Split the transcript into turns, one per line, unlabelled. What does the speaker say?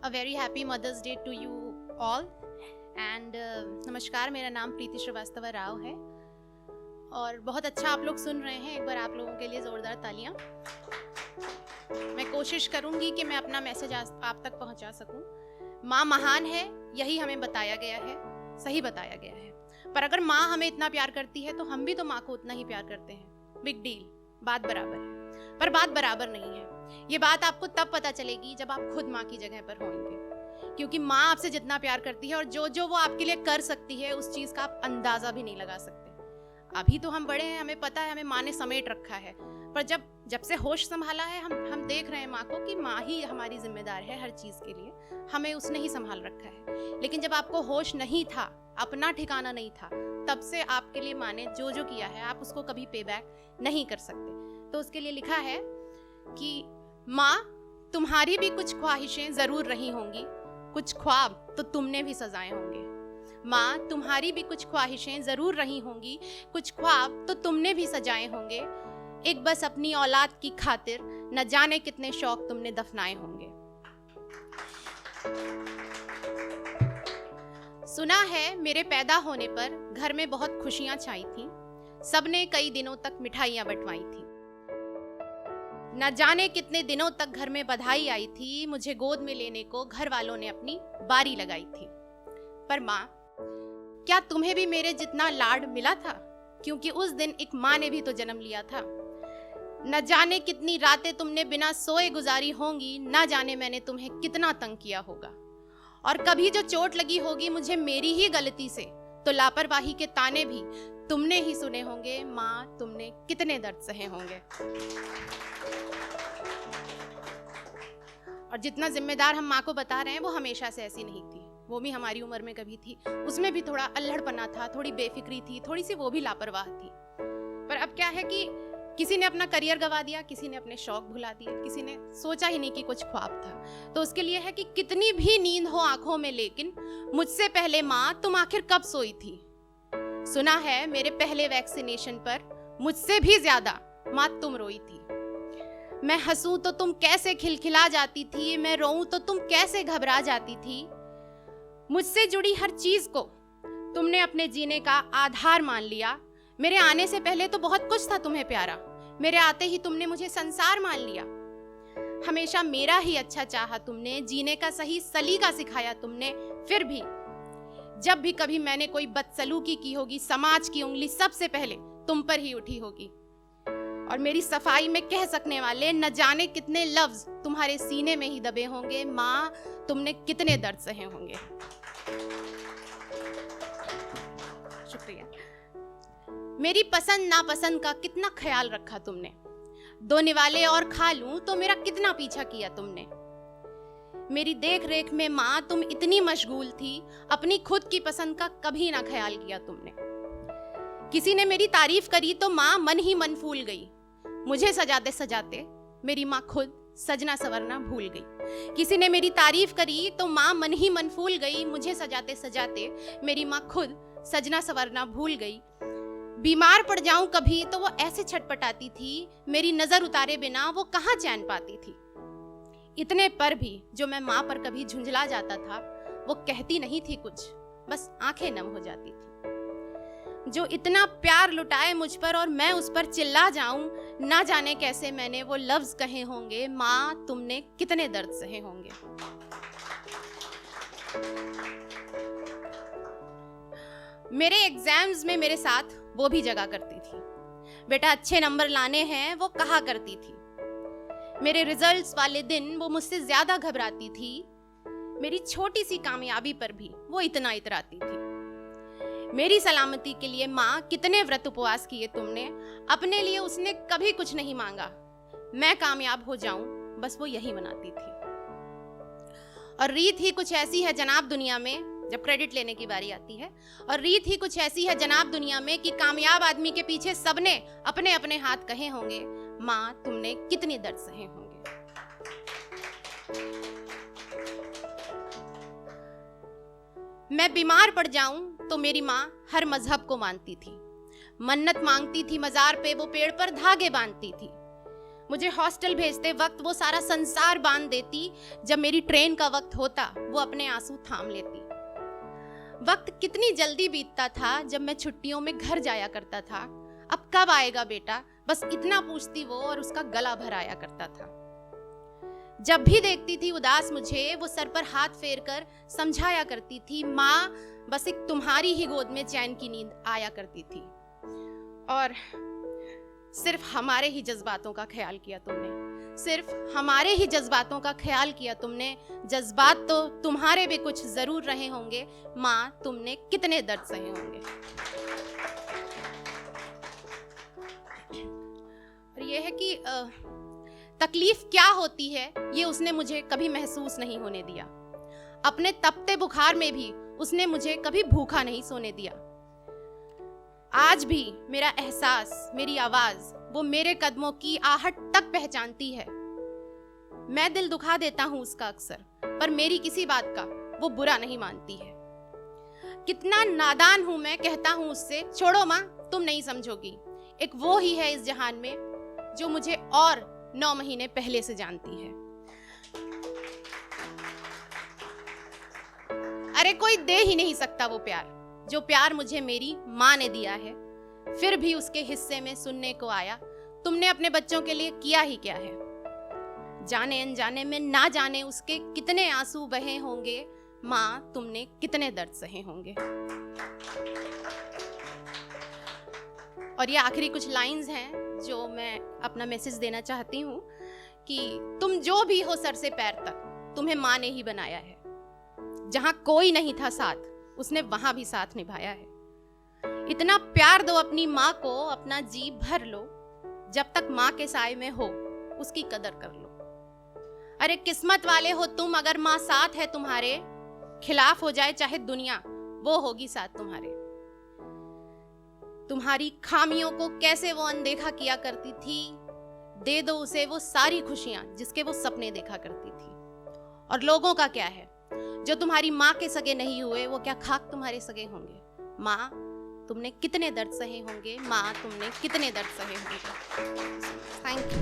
A very happy Mother's Day to you all. And नमस्कार, मेरा नाम प्रीति श्रीवास्तव राव है और बहुत अच्छा आप लोग सुन रहे हैं। एक बार आप लोगों के लिए ज़ोरदार तालियां। मैं कोशिश करूंगी कि मैं अपना मैसेज आप तक पहुंचा सकूं। माँ महान है, यही हमें बताया गया है, सही बताया गया है। पर अगर माँ हमें इतना प्यार करती है तो हम भी तो माँ को उतना ही प्यार करते हैं। बिग डील, बात बराबर है। पर बात बराबर नहीं है। ये बात आपको तब पता चलेगी जब आप खुद माँ की जगह पर होंगे, क्योंकि माँ आपसे जितना प्यार करती है और जो जो वो आपके लिए कर सकती है उस चीज़ का आप अंदाज़ा भी नहीं लगा सकते। अभी तो हम बड़े हैं, हमें पता है, हमें माँ ने समेट रखा है, पर जब से होश संभाला है हम देख रहे हैं माँ को कि माँ ही हमारी जिम्मेदार है हर चीज़ के लिए, हमें उसने ही संभाल रखा है। लेकिन जब आपको होश नहीं था, अपना ठिकाना नहीं था, तब से आपके लिए माँ ने जो जो किया है आप उसको कभी पे बैक नहीं कर सकते। तो उसके लिए लिखा है कि माँ, तुम्हारी भी कुछ ख्वाहिशें ज़रूर रही होंगी, कुछ ख्वाब तो तुमने भी सजाए होंगे। माँ, तुम्हारी भी कुछ ख्वाहिशें ज़रूर रही होंगी, कुछ ख्वाब तो तुमने भी सजाए होंगे। एक बस अपनी औलाद की खातिर न जाने कितने शौक तुमने दफनाए होंगे। सुना है मेरे पैदा होने पर घर में बहुत खुशियां छाई थीं, सबने कई दिनों तक मिठाइयां बंटवाई थीं। न जाने कितने दिनों तक घर में बधाई आई थी, मुझे गोद में लेने को घर वालों ने अपनी बारी लगाई थी। पर माँ, क्या तुम्हें भी मेरे जितना लाड मिला था? क्योंकि उस दिन एक माँ ने भी तो जन्म लिया था। न जाने कितनी रातें तुमने बिना सोए गुजारी होंगी, न जाने मैंने तुम्हें कितना तंग किया होगा। और कभी जो चोट लगी होगी मुझे मेरी ही गलती से, तो लापरवाही के ताने भी तुमने ही सुने होंगे। माँ, तुमने कितने दर्द सहे होंगे। और जितना जिम्मेदार हम माँ को बता रहे हैं वो हमेशा से ऐसी नहीं थी। वो भी हमारी उम्र में कभी थी, उसमें भी थोड़ा अल्हड़पना था, थोड़ी बेफिक्री थी, थोड़ी सी वो भी लापरवाह थी। पर अब क्या है कि किसी ने अपना करियर गवा दिया, किसी ने अपने शौक भुला दिए, किसी ने सोचा ही नहीं कि कुछ ख्वाब था। तो उसके लिए है कि कितनी भी नींद हो आंखों में, लेकिन मुझसे पहले माँ तुम आखिर कब सोई थी? सुना है मेरे पहले वैक्सीनेशन पर मुझसे भी ज्यादा माँ तुम रोई थी। मैं हंसूं तो तुम कैसे खिलखिला जाती थी, मैं रोऊं तो तुम कैसे घबरा जाती थी। मुझसे जुड़ी हर चीज को तुमने अपने जीने का आधार मान लिया। मेरे आने से पहले तो बहुत कुछ था तुम्हें प्यारा, मेरे आते ही तुमने मुझे संसार मान लिया। हमेशा मेरा ही अच्छा चाहा तुमने, जीने का सही सलीका सिखाया तुमने। फिर भी जब भी कभी मैंने कोई बदसलूकी की होगी, समाज की उंगली सबसे पहले तुम पर ही उठी होगी। और मेरी सफाई में कह सकने वाले न जाने कितने लफ्ज तुम्हारे सीने में ही दबे होंगे। माँ, तुमने कितने दर्द सहे होंगे। शुक्रिया। मेरी पसंद नापसंद का कितना ख्याल रखा तुमने। दो निवाले और खा लूं तो मेरा कितना पीछा किया तुमने। मेरी देख रेख में माँ तुम इतनी मशगूल थी, अपनी खुद की पसंद का कभी ना ख्याल किया तुमने। किसी ने मेरी तारीफ करी तो माँ मन ही मन फूल गई। मुझे सजाते सजाते मेरी माँ खुद सजना संवरना भूल गई। किसी ने मेरी तारीफ करी तो माँ मन ही मन फूल गई। मुझे सजाते सजाते मेरी माँ खुद सजना संवरना भूल गई। बीमार पड़ जाऊं कभी तो वो ऐसे छटपटाती थी, मेरी नजर उतारे बिना वो कहाँ चैन पाती थी। इतने पर भी जो मैं माँ पर कभी झुंझला जाता था, वो कहती नहीं थी कुछ, बस आंखें नम हो जाती थी। जो इतना प्यार लुटाए मुझ पर और मैं उस पर चिल्ला जाऊं, ना जाने कैसे मैंने वो लफ्ज कहे होंगे। माँ, तुमने कितने दर्द सहे होंगे। मेरे एग्जाम्स में मेरे साथ वो भी जगा करती थी। बेटा अच्छे नंबर लाने हैं वो कहा करती थी। मेरे रिजल्ट्स वाले दिन वो मुझसे ज्यादा घबराती थी। मेरी छोटी सी कामयाबी पर भी वो इतना इतराती थी। मेरी सलामती के लिए माँ कितने व्रत उपवास किए तुमने, अपने लिए उसने कभी कुछ नहीं मांगा। मैं कामयाब हो जाऊं बस वो यही मनाती थी। और रीत ही कुछ ऐसी है जनाब दुनिया में, जब क्रेडिट लेने की बारी आती है, और रीत ही कुछ ऐसी है जनाब दुनिया में कि कामयाब आदमी के पीछे सबने अपने अपने हाथ कहे होंगे। माँ, तुमने कितने दर्द सहे होंगे। मैं बीमार पड़ जाऊं तो मेरी माँ हर मजहब को मानती थी। मन्नत मांगती थी मजार पे, वो पेड़ पर धागे बांधती थी। मुझे हॉस्टल भेजते वक्त वो सारा संसार बांध देती, जब मेरी ट्रेन का वक्त होता वो अपने आंसू थाम लेती। वक्त कितनी जल्दी बीतता था जब मैं छुट्टियों में घर जाया करता था। अब कब आएगा बेटा, बस इतना पूछती वो और उसका गला भराया करता था। जब भी देखती थी उदास मुझे, वो सर पर हाथ फेर कर समझाया करती थी, माँ बस एक तुम्हारी ही गोद में चैन की नींद आया करती थी। और सिर्फ हमारे ही जज्बातों का ख्याल किया तुमने, सिर्फ हमारे ही जज्बातों का ख्याल किया तुमने। जज्बात तो तुम्हारे भी कुछ जरूर रहे होंगे, माँ तुमने कितने दर्द सहे होंगे। और ये है कि तकलीफ क्या होती है ये उसने मुझे कभी महसूस नहीं होने दिया। अपने तपते बुखार में भी उसने मुझे कभी भूखा नहीं सोने दिया। आज भी मेरा एहसास, मेरी आवाज वो मेरे कदमों की आहट तक पहचानती है। मैं दिल दुखा देता हूं उसका अक्सर, पर मेरी किसी बात का वो बुरा नहीं मानती है। कितना नादान हूं मैं, कहता हूं उससे, छोड़ो माँ तुम नहीं समझोगी। एक वो ही है इस जहान में जो मुझे और 9 महीने पहले से जानती है। अरे कोई दे ही नहीं सकता वो प्यार, जो प्यार मुझे मेरी माँ ने दिया है। फिर भी उसके हिस्से में सुनने को आया, तुमने अपने बच्चों के लिए किया ही क्या है। जाने अनजाने में ना जाने उसके कितने आंसू बहे होंगे, माँ तुमने कितने दर्द सहे होंगे। और ये आखिरी कुछ लाइंस हैं जो मैं अपना मैसेज देना चाहती हूँ कि तुम जो भी हो सर से पैर तक, तुम्हें माँ ने ही बनाया है। जहां कोई नहीं था साथ, उसने वहां भी साथ निभाया है। इतना प्यार दो अपनी माँ को, अपना जी भर लो। जब तक माँ के साए में हो उसकी कदर कर लो। अरे किस्मत वाले हो तुम अगर माँ साथ है तुम्हारे। खिलाफ हो जाए चाहे दुनिया, वो होगी साथ तुम्हारे। तुम्हारी खामियों को कैसे वो अनदेखा किया करती थी। दे दो उसे वो सारी खुशियां जिसके वो सपने देखा करती थी। और लोगों का क्या है, जो तुम्हारी माँ के सगे नहीं हुए, वो क्या खाक तुम्हारे सगे होंगे। माँ तुमने कितने दर्द सहे होंगे, माँ तुमने कितने दर्द सहे होंगे। Thank you.